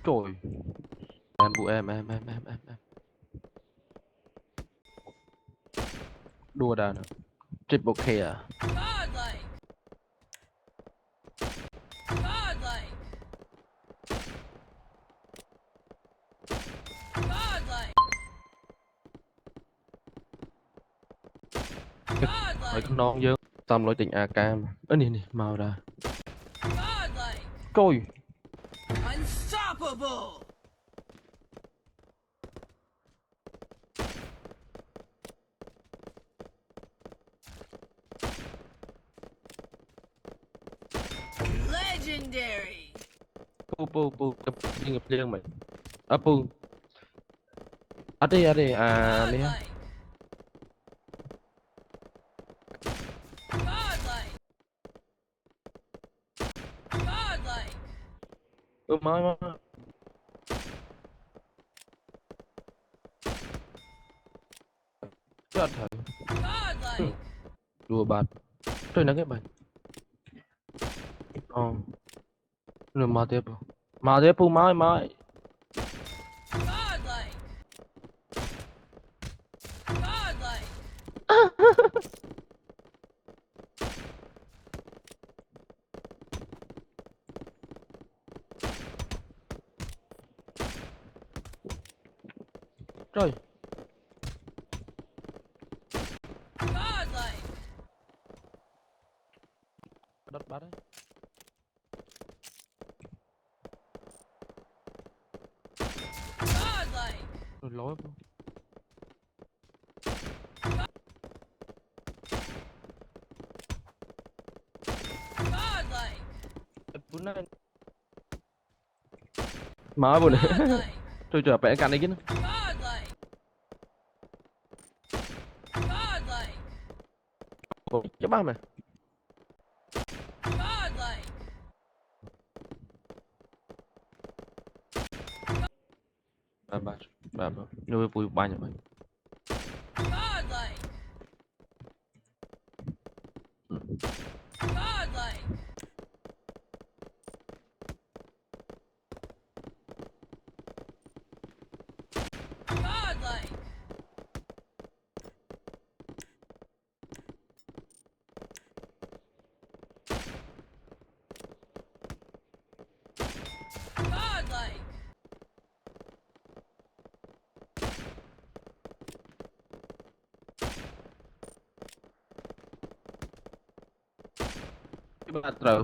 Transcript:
Trời, em vụ em đùa đàn à? Triple K à? Godlike. Godlike. Godlike. Mấy Godlike. con non dơ xong lối tình AK mà ơ nè màu ra. Godlike. Trời, Unstoppable. Legendary. pu cặp nghiệp liên mày à pu ở đây à nè Godlike. Godlike. Godlike. mới chết thử Godlike. đùa bạt trời nó cái bài ờ rồi mà tiếp pu mai Godlike. Godlike. trời Godlike. đất bát đấy Godlike. rồi lỗi Godlike. bún này má bún này Godlike. tôi chờ vẽ cạnh này chứ Godlike. Godlike. cái ba mày Godlike. ba nuôi vui ba nhà mày Godlike. Godlike. Godlike. Godlike. cái ba trời